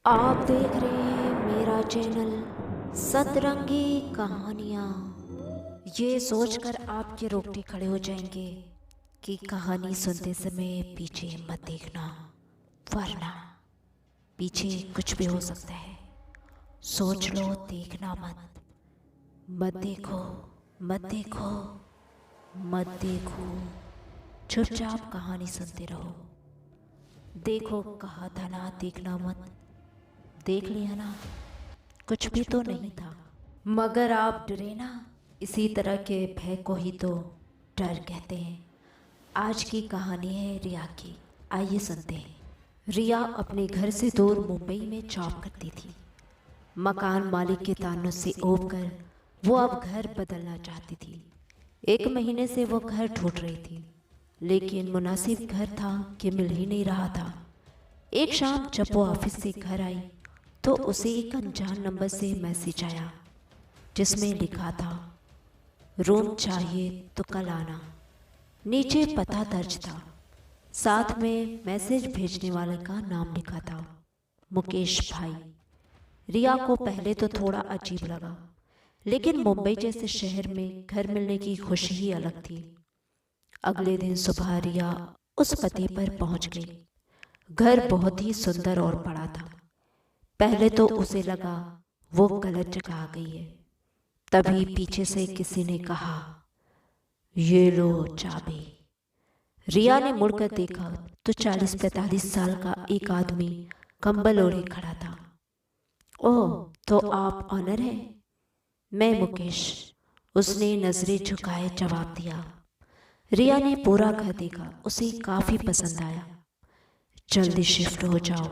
आप देख रहे हैं मेरा चैनल सतरंगी कहानियाँ। ये सोचकर आपके रोंगटे खड़े हो जाएंगे कि कहानी सुनते समय पीछे मत देखना, वरना पीछे कुछ भी हो सकता है। सोच लो, देखना मत। मत देखो, मत देखो, मत देखो। चुपचाप कहानी सुनते रहो। देखो, कहा था ना देखना मत। देख लिया ना, कुछ भी तो नहीं था। मगर आप डरे ना, इसी तरह के भय को ही तो डर कहते हैं। आज की कहानी है रिया की। आइए सुनते हैं। रिया अपने घर से दूर मुंबई में जॉब करती थी। मकान मालिक के तानों से ऊब कर वो अब घर बदलना चाहती थी। 1 महीने से वो घर ढूंढ रही थी, लेकिन मुनासिब घर था कि मिल ही नहीं रहा था। एक शाम जब वो ऑफिस से घर आई तो उसे एक अनजान नंबर से मैसेज आया, जिसमें लिखा था, रूम चाहिए तो कल आना। नीचे पता दर्ज था, साथ में मैसेज भेजने वाले का नाम लिखा था, मुकेश भाई। रिया को पहले तो थोड़ा अजीब लगा, लेकिन मुंबई जैसे शहर में घर मिलने की खुशी ही अलग थी। अगले दिन सुबह रिया उस पते पर पहुंच गई। घर बहुत ही सुंदर और बड़ा था। पहले तो उसे लगा वो गलत जगह आ गई है। तभी पीछे से किसी ने कहा, ये लो चाबी। रिया ने मुड़कर देखा तो 40-45 साल का एक आदमी कंबल ओढ़े खड़ा था। ओह, तो आप ऑनर हैं? मैं मुकेश, उसने नजरें झुकाए जवाब दिया। रिया ने पूरा घर देखा, उसे काफी पसंद आया। जल्दी शिफ्ट हो जाओ,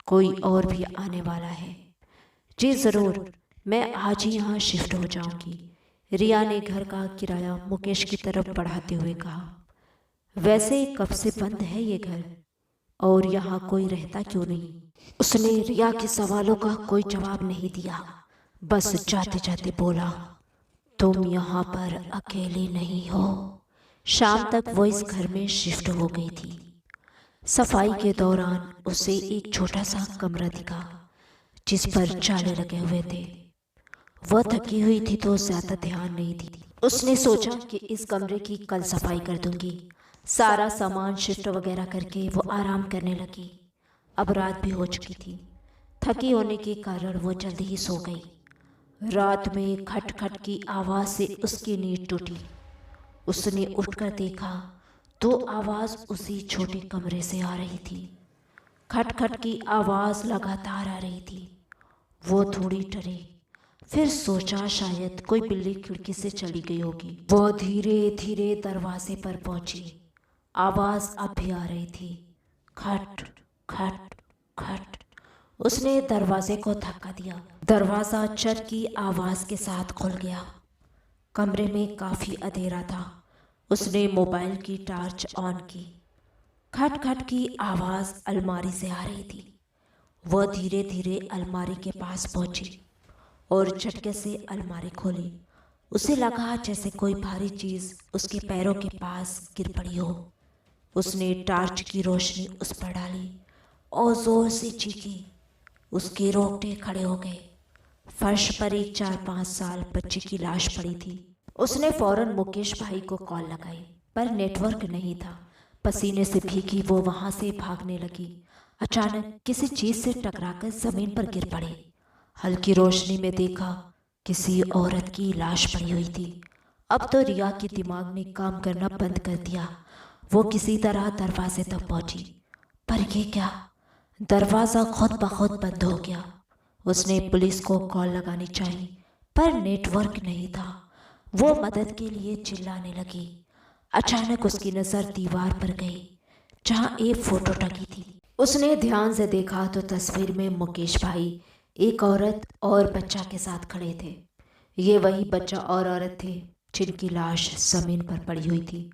कोई और भी आने वाला है। जी जरूर, मैं आज ही यहाँ शिफ्ट हो जाऊंगी। रिया ने घर का किराया मुकेश की तरफ बढ़ाते हुए कहा। वैसे कब से बंद है ये घर, और यहाँ कोई रहता क्यों नहीं? उसने रिया के सवालों का कोई जवाब नहीं दिया, बस जाते जाते बोला, तुम यहाँ पर अकेले नहीं हो। शाम तक वो इस घर में शिफ्ट हो गई थी। सफाई के दौरान उसे एक छोटा सा कमरा दिखा, जिस पर जाले लगे हुए थे। वह थकी हुई थी तो ज्यादा ध्यान नहीं दी। उसने सोचा कि इस कमरे की कल सफाई कर दूंगी। सारा सामान शिफ्ट वगैरह करके वो आराम करने लगी। अब रात भी हो चुकी थी। थकी होने के कारण वो जल्दी ही सो गई। रात में खट खट की आवाज से उसकी नींद टूटी। उसने उठकर देखा तो आवाज उसी छोटे कमरे से आ रही थी। खट खट की आवाज लगातार आ रही थी। वो थोड़ी डरी, फिर सोचा शायद कोई बिल्ली खिड़की से चली गई होगी। वो धीरे धीरे दरवाजे पर पहुंची। आवाज अब भी आ रही थी, खट खट खट। उसने दरवाजे को धक्का दिया। दरवाजा चट की आवाज के साथ खुल गया। कमरे में काफी अंधेरा था। उसने मोबाइल की टॉर्च ऑन की। खट खट की आवाज अलमारी से आ रही थी। वह धीरे धीरे अलमारी के पास पहुंची और झटके से अलमारी खोली। उसे लगा जैसे कोई भारी चीज उसके पैरों के पास गिर पड़ी हो। उसने टॉर्च की रोशनी उस पर डाली और जोर से चीखी। उसके रोंगटे खड़े हो गए। फर्श पर एक 4-5 साल बच्चे की लाश पड़ी थी। उसने फौरन मुकेश भाई को कॉल लगाई, पर नेटवर्क नहीं था। पसीने से भीगी वो वहां से भागने लगी। अचानक किसी चीज से टकराकर जमीन पर गिर पड़े। हल्की रोशनी में देखा, किसी औरत की लाश पड़ी हुई थी। अब तो रिया के दिमाग ने काम करना बंद कर दिया। वो किसी तरह दरवाजे तक पहुंची, पर ये क्या, दरवाजा खुद ब खुद बंद हो गया। उसने पुलिस को कॉल लगानी चाहिए, पर नेटवर्क नहीं था। वो मदद के लिए चिल्लाने लगी। अचानक उसकी नजर दीवार पर गई, जहां एक फोटो टंगी थी। उसने ध्यान से देखा तो तस्वीर में मुकेश भाई एक औरत और बच्चा के साथ खड़े थे। ये वही बच्चा और औरत थे जिनकी लाश जमीन पर पड़ी हुई थी।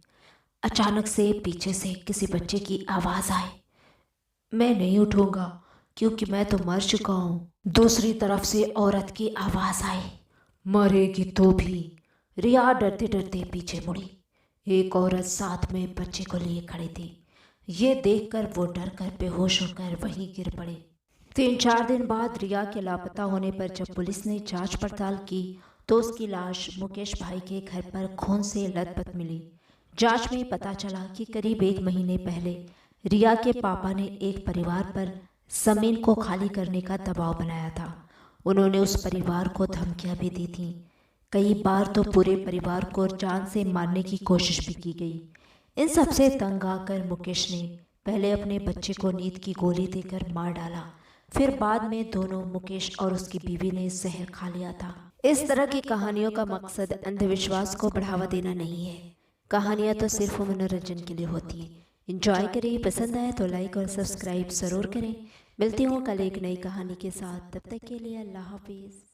अचानक से पीछे से किसी बच्चे की आवाज आई, मैं नहीं उठूंगा क्योंकि मैं तो मर चुका हूँ। दूसरी तरफ से औरत की आवाज आई, मरेगी तो भी। रिया डरते डरते पीछे मुड़ी। एक औरत साथ में बच्चे को लिए खड़ी थी। ये देखकर वो डर कर बेहोश होकर वहीं गिर पड़े। 3-4 दिन बाद रिया के लापता होने पर जब पुलिस ने जांच पड़ताल की तो उसकी लाश मुकेश भाई के घर पर खून से लथपथ मिली। जांच में पता चला कि करीब 1 महीने पहले रिया के पापा ने एक परिवार पर जमीन को खाली करने का दबाव बनाया था। उन्होंने उस परिवार को धमकियां भी दी थीं। कई बार तो पूरे परिवार को जान से मारने की कोशिश भी की गई। इन सबसे तंग आकर मुकेश ने पहले अपने बच्चे को नींद की गोली देकर मार डाला, फिर बाद में दोनों मुकेश और उसकी बीवी ने जहर खा लिया था। इस तरह की कहानियों का मकसद अंधविश्वास को बढ़ावा देना नहीं है। कहानियाँ तो सिर्फ मनोरंजन के लिए होती हैं। एंजॉय करें, पसंद आए तो लाइक और सब्सक्राइब ज़रूर करें। मिलती हूँ कल एक नई कहानी के साथ, तब तक के लिए अल्लाह हाफिज़।